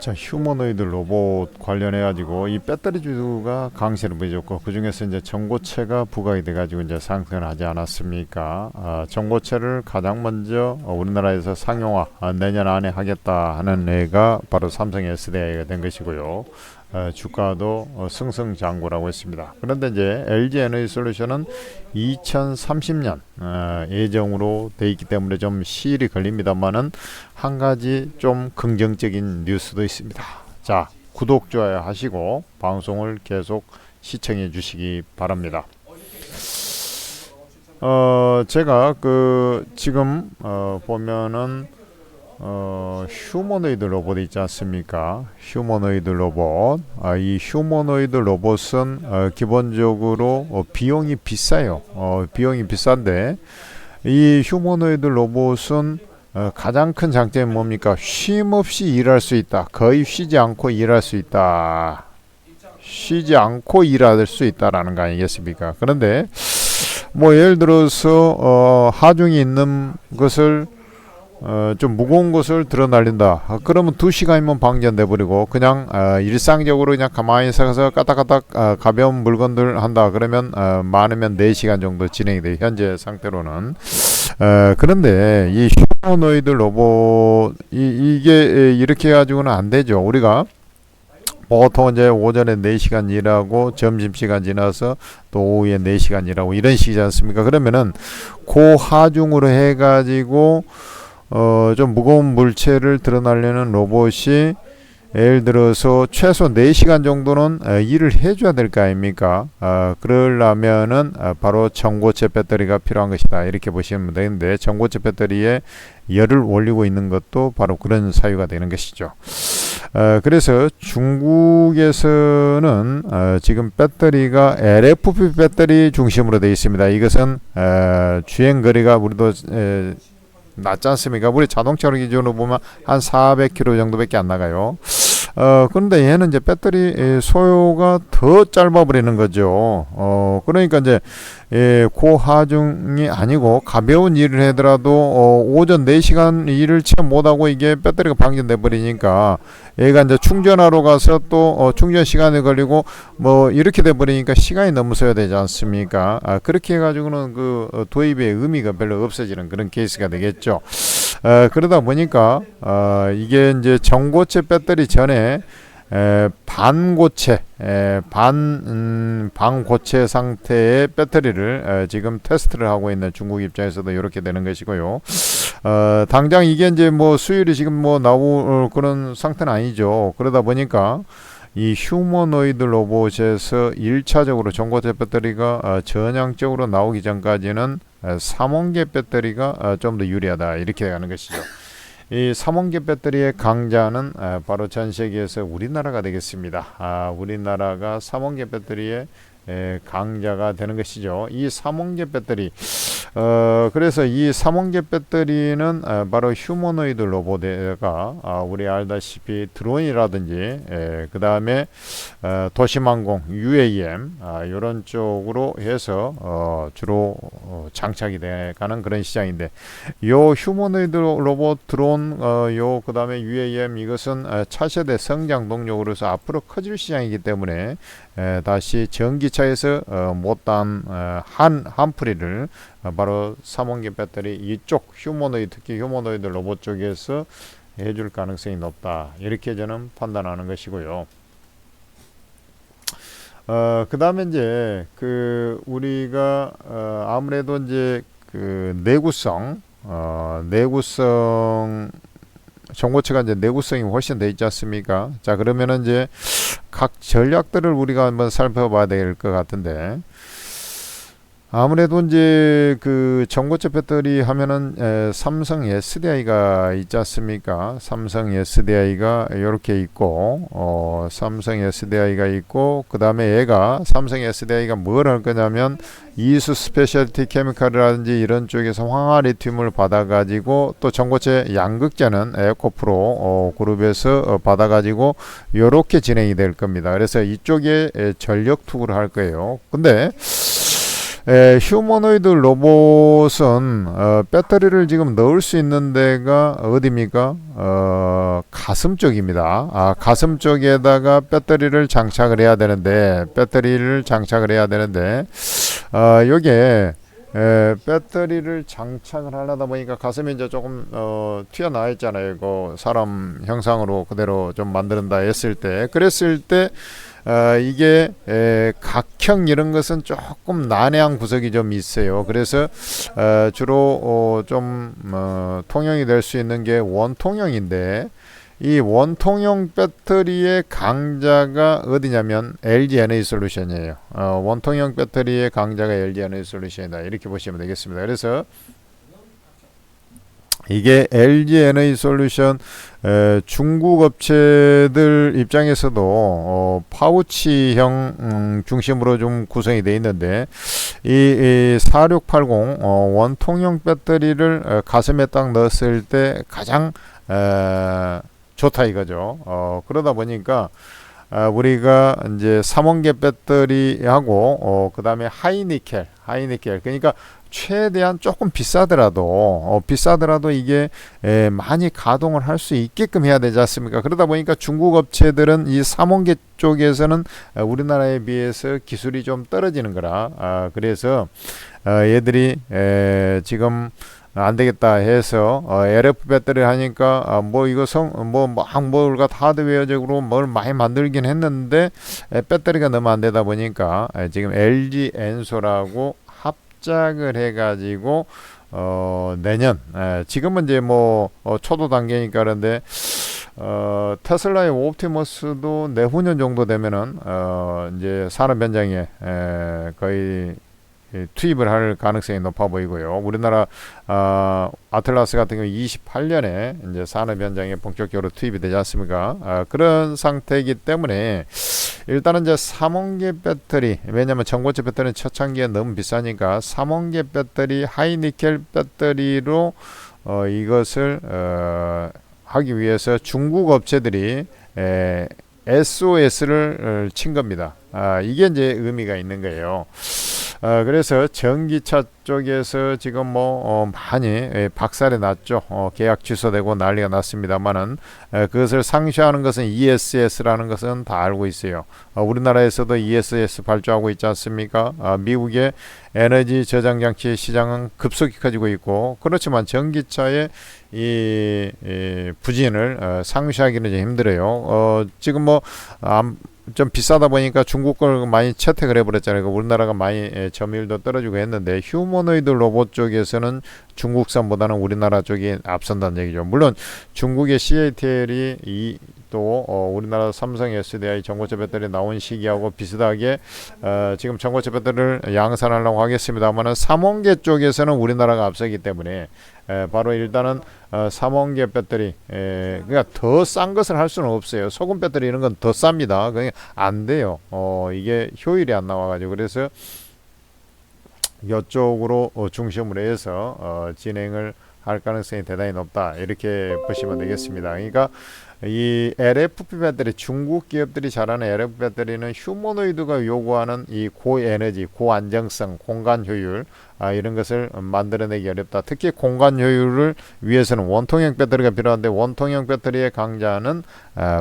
자, 휴머노이드 로봇 관련해 가지고 이 배터리주가 강세를 보여줬고, 그 중에서 이제 전고체가 부각이 돼 가지고 이제 상승을 하지 않았습니까? 전고체를 가장 먼저 우리나라에서 상용화 내년 안에 하겠다 하는 애가 바로 삼성 SDI가 된 것이고요. 주가도 승승장구라고 했습니다. 그런데 이제 LG 에너지솔루션은 2030년 예정으로 돼 있기 때문에 좀 시일이 걸립니다만은 한 가지 좀 긍정적인 뉴스도 있습니다. 자, 구독, 좋아요 하시고 방송을 계속 시청해 주시기 바랍니다. 제가 지금 보면은 휴머노이드 로봇 있지 않습니까? 휴머노이드 로봇. 이 휴머노이드 로봇은 기본적으로 비용이 비싸요. 비용이 비싼데 이 휴머노이드 로봇은 가장 큰 장점이 뭡니까? 쉼 없이 일할 수 있다. 거의 쉬지 않고 일할 수 있다. 쉬지 않고 일할 수 있다라는 거 아니겠습니까? 그런데 뭐 예를 들어서 하중이 있는 것을 좀 무거운 것을 들어 날린다. 그러면 2시간이면 방전돼 버리고 그냥 일상적으로 그냥 가만히 서서 까딱까딱 가벼운 물건들 한다. 그러면 많으면 4시간 정도 진행이 돼요. 현재 상태로는. 그런데 이 휴머노이드 로봇 이게 이렇게 해가지고는 안 되죠. 우리가 보통 이제 오전에 4시간 일하고 점심시간 지나서 또 오후에 4시간 일하고 이런 식이지 않습니까? 그러면은 고하중으로 해가지고 좀 무거운 물체를 드러나려는 로봇이 예를 들어서 최소 4시간 정도는 일을 해줘야 될 거 아닙니까? 그러려면은 바로 전고체 배터리가 필요한 것이다. 이렇게 보시면 되는데 전고체 배터리에 열을 올리고 있는 것도 바로 그런 사유가 되는 것이죠. 그래서 중국에서는 지금 배터리가 LFP 배터리 중심으로 되어 있습니다. 이것은 주행거리가 우리도 낮지 않습니까? 우리 자동차로 기준으로 보면 한 400km 정도밖에 안 나가요. 그런데 얘는 이제 배터리 소요가 더 짧아 버리는 거죠. 그러니까 이제 고하중이 아니고 가벼운 일을 하더라도 오전 4시간 일을 채 못하고 이게 배터리가 방전돼 버리니까 얘가 이제 충전하러 가서 또 충전 시간이 걸리고 뭐 이렇게 돼 버리니까 시간이 너무 소요되지 않습니까? 그렇게 해가지고는 그 도입의 의미가 별로 없어지는 그런 케이스가 되겠죠. 그러다 보니까 이게 이제 전고체 배터리 전에 반고체 반고체 상태의 배터리를 지금 테스트를 하고 있는 중국 입장에서도 이렇게 되는 것이고요. 당장 이게 이제 뭐 수율이 지금 뭐 나올 그런 상태는 아니죠. 그러다 보니까 이 휴머노이드 로봇에서 1차적으로 전고체 배터리가 전향적으로 나오기 전까지는 삼원계 배터리가 좀 더 유리하다 이렇게 가는 것이죠. 이 삼원계 배터리의 강자는 바로 전 세계에서 우리나라가 되겠습니다. 우리나라가 삼원계 배터리의 강자가 되는 것이죠. 이 삼원계 배터리 그래서 이 삼원계 배터리는 바로 휴머노이드 로봇에가 우리 알다시피 드론이라든지 그 다음에 도심항공 UAM 이런 쪽으로 해서 주로 장착이 돼가는 그런 시장인데 요 휴머노이드 로봇 드론 그 다음에 UAM 이것은 차세대 성장 동력으로서 앞으로 커질 시장이기 때문에 다시 전기차에서 못한 한풀이를 바로 삼원계 배터리 이쪽 휴머노이드 특히 휴머노이드 로봇 쪽에서 해줄 가능성이 높다 이렇게 저는 판단하는 것이고요. 그 다음에 이제 우리가 아무래도 이제 내구성 전고체가 이제 내구성이 훨씬 돼 있지 않습니까? 자, 그러면은 이제 각 전략들을 우리가 한번 살펴봐야 될 것 같은데 아무래도 이제 전고체 배터리 하면은 삼성 SDI가 있지 않습니까? 삼성 SDI가 이렇게 있고 삼성 SDI가 있고 그 다음에 얘가 삼성 SDI가 뭘 할 거냐면 이수 스페셜티 케미칼이라든지 이런 쪽에서 황화 리튬을 받아가지고 또 전고체 양극재는 에코프로 그룹에서 받아가지고 이렇게 진행이 될 겁니다. 그래서 이쪽에 전력 투구를 할 거예요. 근데 휴머노이드 로봇은 배터리를 지금 넣을 수 있는 데가 어디입니까? 가슴 쪽입니다. 가슴 쪽에다가 배터리를 장착을 해야 되는데 요게 배터리를 장착을 하려다 보니까 가슴이 이제 조금 튀어나와 있잖아요. 이거 사람 형상으로 그대로 좀 만든다 했을 때, 그랬을 때 이게 각형 이런 것은 조금 난해한 구석이 좀 있어요. 그래서 주로 좀 통용이 될 수 있는 게 원통형인데, 이 원통형 배터리의 강자가 어디냐면 LG 에너지 솔루션이에요. 원통형 배터리의 강자가 LG 에너지 솔루션이다, 이렇게 보시면 되겠습니다. 그래서 이게 LG 에너지 솔루션 중국 업체들 입장에서도 파우치형 중심으로 좀 구성이 되어 있는데, 이 4680 원통형 배터리를 가슴에 딱 넣었을 때 가장 좋다 이거죠. 그러다 보니까 우리가 이제 3원계 배터리하고 그 다음에 하이니켈, 그러니까 최대한 조금 비싸더라도 이게 많이 가동을 할 수 있게끔 해야 되지 않습니까? 그러다 보니까 중국 업체들은 이 3원계 쪽에서는 우리나라에 비해서 기술이 좀 떨어지는 거라, 그래서 얘들이 지금 안 되겠다 해서 LF 배터리를 하니까 뭐 이거 뭘가 하드웨어적으로 뭘 많이 만들긴 했는데 배터리가 너무 안 되다 보니까 지금 LG 엔솔하고 합작을 해가지고 내년, 지금은 이제 뭐 초도 단계니까 그런데 테슬라의 옵티머스도 내후년 정도 되면은 이제 산업 현장에 거의 투입을 할 가능성이 높아 보이고요. 우리나라 아틀라스 같은 경우 28년에 이제 산업 현장에 본격적으로 투입이 되지 않습니까? 그런 상태이기 때문에 일단은 이제 3원계 배터리, 왜냐하면 전고체 배터리는 초창기에 너무 비싸니까 3원계 배터리, 하이니켈 배터리로 이것을 하기 위해서 중국 업체들이 SOS를 친 겁니다. 이게 이제 의미가 있는 거예요. 그래서 전기차 쪽에서 지금 많이 박살이 났죠. 계약 취소되고 난리가 났습니다만은 그것을 상쇄하는 것은 ESS라는 것은 다 알고 있어요. 우리나라에서도 ESS 발주하고 있지 않습니까? 미국의 에너지 저장 장치 시장은 급속히 커지고 있고, 그렇지만 전기차의 이 부진을 상쇄하기는 좀 힘들어요. 지금 좀 비싸다 보니까 중국 걸 많이 채택을 해버렸잖아요. 우리나라가 많이 점유율도 떨어지고 했는데, 휴머노이드 로봇 쪽에서는 중국산보다는 우리나라 쪽이 앞선다는 얘기죠. 물론 중국의 CATL이 또 우리나라 삼성 SDI 전고체 배터리 나온 시기하고 비슷하게 지금 전고체 배터리를 양산하려고 하겠습니다만은 3원계 쪽에서는 우리나라가 앞서기 때문에 바로 일단은 3원계 배터리, 그러니까 더 싼 것을 할 수는 없어요. 소금 배터리 이런 건 더 쌉니다. 그냥 안 돼요. 이게 효율이 안 나와가지고, 그래서 이쪽으로 중심으로 해서 진행을 할 가능성이 대단히 높다, 이렇게 보시면 되겠습니다. 그러니까 이 LFP 배터리, 중국 기업들이 잘하는 LFP 배터리는 휴머노이드가 요구하는 이 고에너지, 고안정성, 공간 효율, 이런 것을 만들어내기 어렵다. 특히 공간 효율을 위해서는 원통형 배터리가 필요한데, 원통형 배터리의 강자는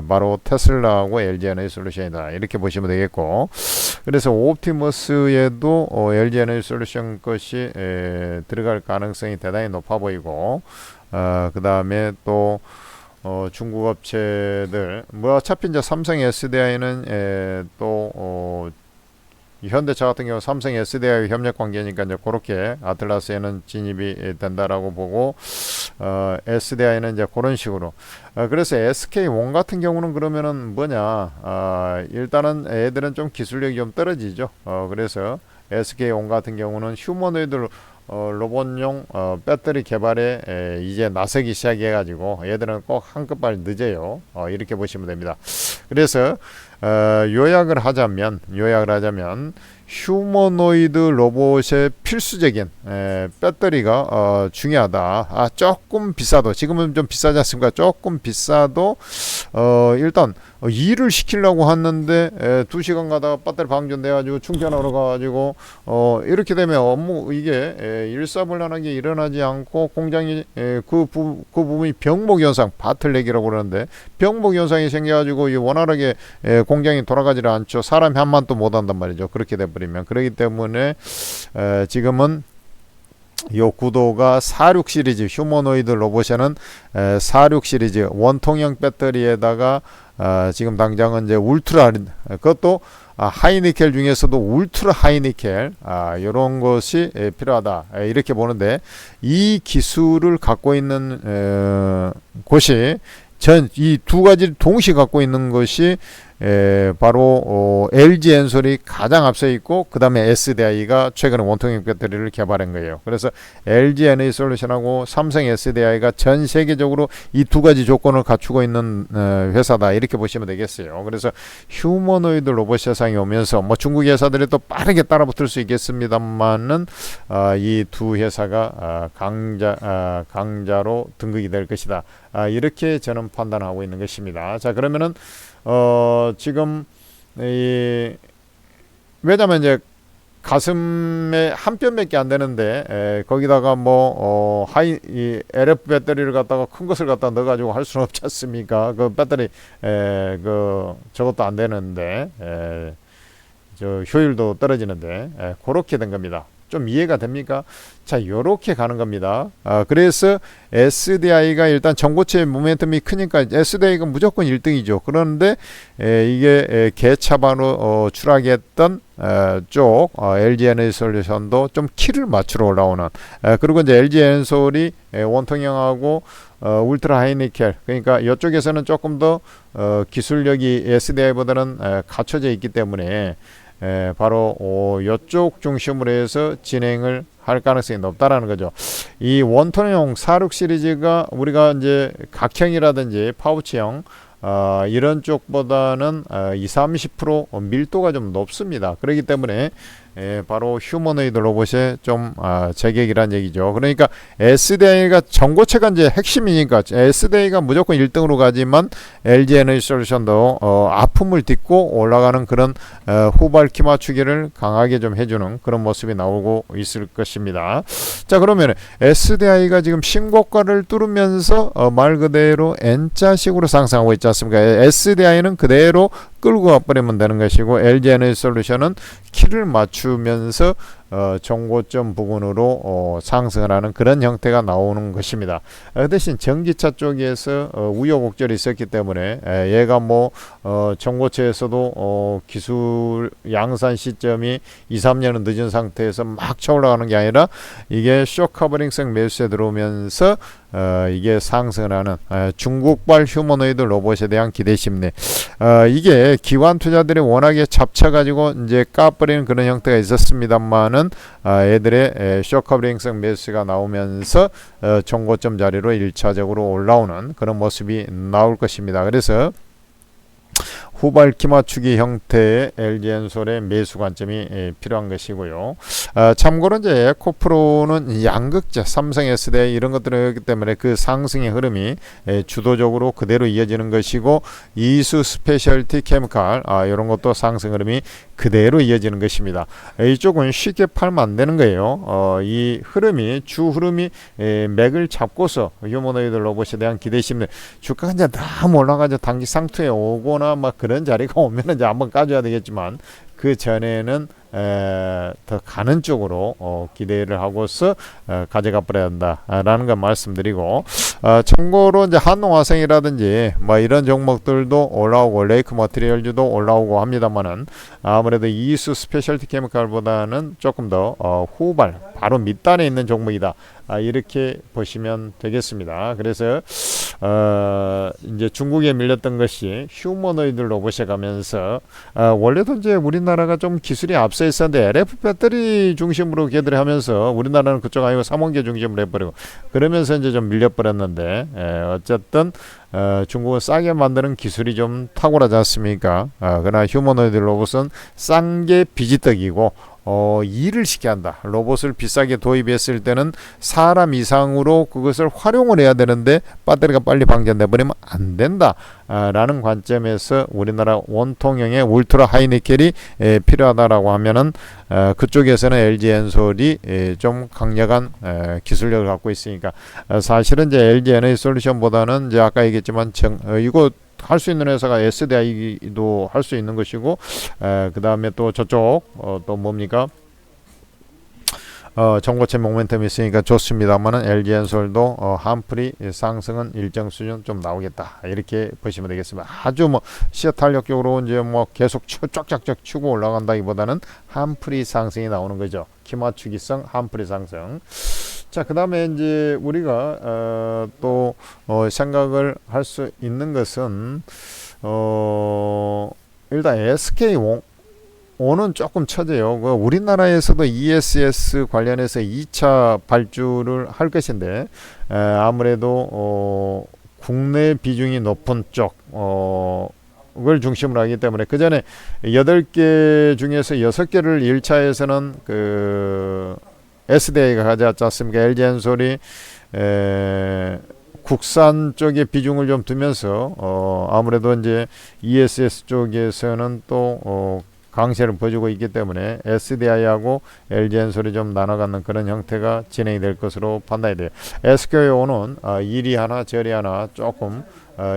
바로 테슬라하고 LG 에너지 솔루션이다, 이렇게 보시면 되겠고, 그래서 옵티머스에도 LG 에너지 솔루션 것이 들어갈 가능성이 대단히 높아 보이고, 그 다음에 또 중국 업체들, 어차피 이제 삼성 SDI는 또 현대차 같은 경우 삼성 SDI 협력 관계니까 이제 그렇게 아틀라스에는 진입이 된다라고 보고, SDI는 이제 그런 식으로. 그래서 SK온 같은 경우는 그러면은 일단은 애들은 좀 기술력이 좀 떨어지죠. 그래서 SK온 같은 경우는 휴머노이드 로봇용 배터리 개발에 이제 나서기 시작해가지고 얘들은 꼭 한끗발 늦어요. 이렇게 보시면 됩니다. 그래서 요약을 하자면 휴머노이드 로봇의 필수적인 배터리가 중요하다. 조금 비싸도, 지금은 좀 비싸지 않습니까? 조금 비싸도 일단 일을 시키려고 하는데 2시간 가다가 배터리 방전돼가지고 충전하러 가가지고 이렇게 되면 업무 이게 일사불란하게 일어나지 않고 공장이 그 부분이 병목 현상, 바틀렉이라고 그러는데 병목 현상이 생겨가지고 원활하게 공장이 돌아가지 않죠. 사람이 한 만도 못 한단 말이죠. 그렇게 돼버리면. 그렇기 때문에 지금은 요 구도가 46 시리즈 휴머노이드 로봇에는 46 시리즈 원통형 배터리에다가 지금 당장은 이제 울트라, 그것도 하이니켈 중에서도 울트라 하이니켈 이런 것이 필요하다 이렇게 보는데, 이 기술을 갖고 있는 곳이 이 두 가지를 동시에 갖고 있는 것이 바로 LG 엔솔이 가장 앞서 있고, 그 다음에 SDI가 최근에 원통형 배터리를 개발한 거예요. 그래서 LG 에너지솔루션하고 삼성 SDI가 전 세계적으로 이 두 가지 조건을 갖추고 있는 회사다 이렇게 보시면 되겠어요. 그래서 휴머노이드 로봇 세상이 오면서 뭐 중국 회사들이 또 빠르게 따라붙을 수 있겠습니다만은 이 두 회사가 강자로 등극이 될 것이다. 이렇게 저는 판단하고 있는 것입니다. 자, 그러면은 지금 왜냐면 이제 가슴에 한 뼘밖에 안 되는데 거기다가 뭐 LF 배터리를 갖다가 큰 것을 갖다 넣어가지고 할 수는 없지 않습니까? 그 배터리 저것도 안 되는데 저 효율도 떨어지는데 그렇게 된 겁니다. 좀 이해가 됩니까? 자, 요렇게 가는 겁니다. 그래서 SDI가 일단 전고체의 모멘텀이 크니까 SDI가 무조건 1등이죠. 그런데 이게 개차반으로 추락했던 쪽 LG 에너지 솔루션도 좀 키를 맞추러 올라오는, 그리고 이제 LG 엔솔이 원통형하고 울트라 하이니켈, 그러니까 이쪽에서는 조금 더 기술력이 SDI보다는 갖춰져 있기 때문에 바로 이쪽 중심으로 해서 진행을 할 가능성이 높다라는 거죠. 이 원통형 46 시리즈가 우리가 이제 각형이라든지 파우치형 이런 쪽보다는 20-30% 밀도가 좀 높습니다. 그렇기 때문에 바로 휴머노이드 로봇의 좀 제격이란 얘기죠. 그러니까 SDI가 전고체가 이제 핵심이니까 SDI가 무조건 1등으로 가지만 LG 에너지 솔루션도 아픔을 딛고 올라가는 그런 후발 키 맞추기를 강하게 좀 해주는 그런 모습이 나오고 있을 것입니다. 자, 그러면 SDI가 지금 신고가를 뚫으면서 말 그대로 N자식으로 상승하고 있지 않습니까? SDI는 그대로 끌고 가버리면 되는 것이고, LG 에너지 솔루션은 키를 맞추면서 정고점 부근으로 상승을 하는 그런 형태가 나오는 것입니다. 그 대신 전기차 쪽에서 우여곡절이 있었기 때문에 얘가 뭐 정고체에서도 기술 양산 시점이 2-3년은 늦은 상태에서 막 쳐올라가는 게 아니라 이게 쇼 커버링성 매수에 들어오면서 이게 상승을 하는 중국발 휴머노이드 로봇에 대한 기대 심리, 이게 기관 투자들이 워낙에 잡쳐가지고 이제 까버리는 그런 형태가 있었습니다만은 애들의 쇼커브링성 매수가 나오면서 정고점 자리로 1차적으로 올라오는 그런 모습이 나올 것입니다. 그래서 후발 키 맞추기 형태의 LG 엔솔의 매수 관점이 필요한 것이고요. 참고로 이제 에코프로는 양극재, 삼성 SDI 이런 것들이기 때문에 그 상승의 흐름이 주도적으로 그대로 이어지는 것이고, 이수 스페셜티 케미칼 이런 것도 상승 흐름이 그대로 이어지는 것입니다. 이쪽은 쉽게 팔면 안 되는 거예요. 이 흐름이 주 흐름이 맥을 잡고서 휴머노이드 로봇에 대한 기대 심리, 주가가 이제 너무 올라가서 단기 상투에 오거나 막 그런 자리가 오면은 이제 한번 까줘야 되겠지만, 그 전에는 더 가는 쪽으로 기대를 하고서 가져가 버려야 한다라는 걸 말씀드리고, 참고로 이제 한농화성이라든지 뭐 이런 종목들도 올라오고 레이크 머티리얼즈도 올라오고 합니다만은, 아무래도 이수 스페셜티 케미칼보다는 조금 더 후발 바로 밑단에 있는 종목이다, 이렇게 보시면 되겠습니다. 그래서 이제 중국에 밀렸던 것이 휴머노이드 로봇에 가면서 원래도 이제 우리나라가 좀 기술이 앞서 있었는데 LF 배터리 중심으로 걔들이 하면서 우리나라는 그쪽 아니고 삼원계 중심으로 해버리고 그러면서 이제 좀 밀려버렸는데, 어쨌든 중국은 싸게 만드는 기술이 좀 탁월하지 않습니까? 그러나 휴머노이드 로봇은 싼 게 비지떡이고 일을 시켜야 한다. 로봇을 비싸게 도입했을 때는 사람 이상으로 그것을 활용을 해야 되는데 배터리가 빨리 방전돼 버리면 안 된다. 라는 관점에서 우리나라 원통형의 울트라 하이니켈이 필요하다라고 하면은 그쪽에서는 LG엔솔이 좀 강력한 기술력을 갖고 있으니까 사실은 이제 LG에너지솔루션보다는 이제 아까 얘기했지만 이거 할 수 있는 회사가 SDI도 할 수 있는 것이고 그 다음에 또 저쪽 또 뭡니까 전고체 모멘텀이 있으니까 좋습니다만은 LG엔솔도 한풀이 상승은 일정 수준 좀 나오겠다 이렇게 보시면 되겠습니다. 아주 뭐 시어 탄력적으로 이제 뭐 계속 쫙쫙쫙 치고 올라간다기보다는 한풀이 상승이 나오는 거죠. 기맞추기성 한풀이 상승. 자, 그 다음에 이제 우리가 또 생각을 할 수 있는 것은 일단 SK온은 조금 처져요. 우리나라에서도 ESS 관련해서 2차 발주를 할 것인데 아무래도 국내 비중이 높은 쪽 을 중심으로 하기 때문에 그 전에 8개 중에서 6개를 1차에서는 그 SDI가 가져왔지 않습니까? LG엔솔이 국산 쪽에 비중을 좀 두면서 아무래도 이제 ESS 쪽에서는 또 강세를 보여주고 있기 때문에 SDI하고 LG엔솔이 좀 나눠가는 그런 형태가 진행이 될 것으로 판단이 돼요. SK온은 이리 하나 저리 하나 조금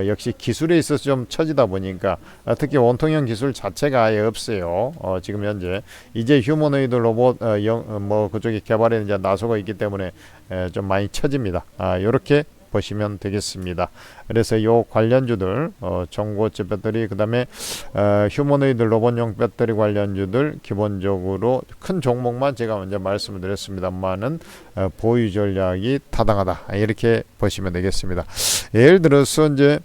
역시 기술에 있어서 좀 처지다 보니까 특히 원통형 기술 자체가 아예 없어요. 지금 현재 이제 휴머노이드 로봇 뭐 그쪽에 개발에 이제 나서고 있기 때문에 좀 많이 처집니다. 이렇게 보시면 되겠습니다. 그래서 요 관련주들 전고체 배터리 그다음에 휴머노이드 로봇용 배터리 관련주들 기본적으로 큰 종목만 제가 먼저 말씀을 드렸습니다만은 보유 전략이 타당하다 이렇게 보시면 되겠습니다. 예를 들어서 이제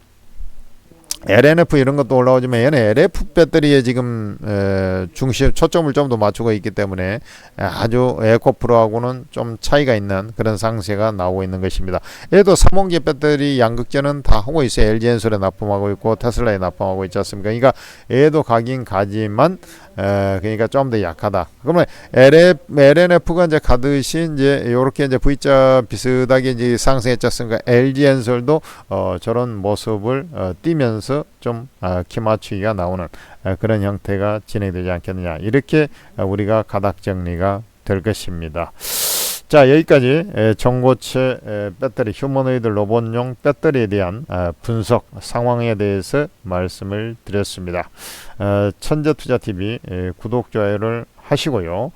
LNF 이런 것도 올라오지만 얘는 LF 배터리에 지금 중심 초점을 좀 더 맞추고 있기 때문에 아주 에코프로하고는 좀 차이가 있는 그런 상세가 나오고 있는 것입니다. 얘도 3원기 배터리 양극재는 다 하고 있어요. LG엔솔에 납품하고 있고 테슬라에 납품하고 있지 않습니까? 그러니까 얘도 가긴 가지만 그러니까 좀 더 약하다. 그러면 LNF가 이제 가듯이 이제 요렇게 이제 V자 비슷하게 이제 상승했지 않습니까? LG엔솔도 저런 모습을 띄면서 좀 키 맞추기가 나오는 그런 형태가 진행되지 않겠느냐. 이렇게 우리가 가닥 정리가 될 것입니다. 자, 여기까지 전고체 배터리 휴머노이드 로봇용 배터리에 대한 분석 상황에 대해서 말씀을 드렸습니다. 천재투자TV 구독 좋아요를 하시고요.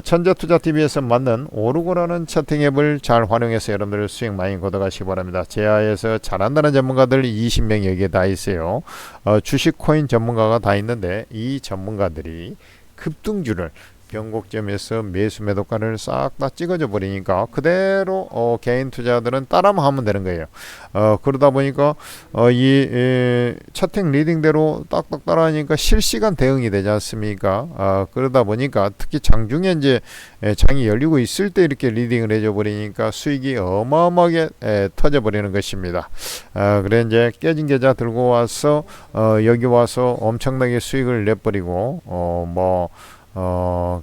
천재투자TV에서 만든 오르고라는 채팅 앱을 잘 활용해서 여러분들 수익 많이 거둬가시기 바랍니다. 제아에서 잘한다는 전문가들 20명 여기에 다 있어요. 주식 코인 전문가가 다 있는데 이 전문가들이 급등주를 변곡점에서 매수 매도가를 싹 다 찍어줘 버리니까 그대로 개인 투자들은 따라만 하면 되는 거예요. 그러다 보니까 이 차팅 리딩대로 딱딱 따라하니까 실시간 대응이 되지 않습니까? 그러다 보니까 특히 장중에 이제 장이 열리고 있을 때 이렇게 리딩을 해줘 버리니까 수익이 어마어마하게 터져 버리는 것입니다. 그래 이제 깨진 계좌 들고 와서 여기 와서 엄청나게 수익을 내버리고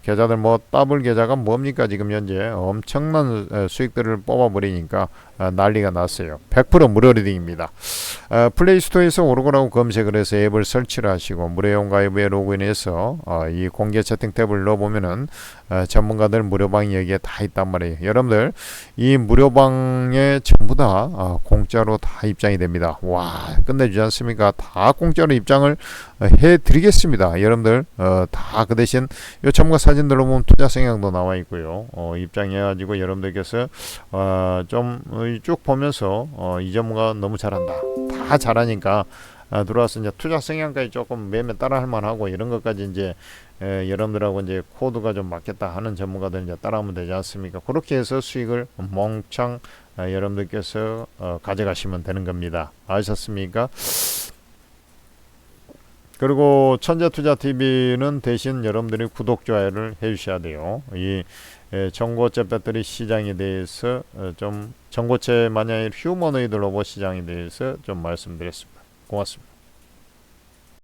계좌들 뭐 더블 계좌가 뭡니까 지금 현재 엄청난 수익들을 뽑아버리니까 난리가 났어요. 100% 무료 리딩입니다. 플레이스토어에서 오르고라고 검색을 해서 앱을 설치를 하시고 무료용 가입에 로그인해서 이 공개 채팅 탭을 넣어보면은 전문가들 무료방이 여기에 다 있단 말이에요. 여러분들 이 무료방에 전부 다 공짜로 다 입장이 됩니다. 와, 끝내주지 않습니까? 다 공짜로 입장을 해드리겠습니다. 여러분들 다 그 대신 요 전문가 사진들로 보면 투자 성향도 나와 있고요. 입장해가지고 여러분들께서 좀 쭉 보면서 이 전문가 너무 잘한다. 다 잘하니까 들어와서 이제 투자 성향까지 조금 매매 따라 할 만하고 이런 것까지 이제 여러분들하고 이제 코드가 좀 맞겠다 하는 전문가들 이제 따라하면 되지 않습니까? 그렇게 해서 수익을 몽창 여러분들께서 가져가시면 되는 겁니다. 아셨습니까? 그리고 천재투자TV는 대신 여러분들이 구독, 좋아요를 해주셔야 돼요. 이 전고체 배터리 시장에 대해서 좀 전고체 만약에 휴머노이드 로봇 시장에 대해서 좀 말씀드렸습니다. 고맙습니다.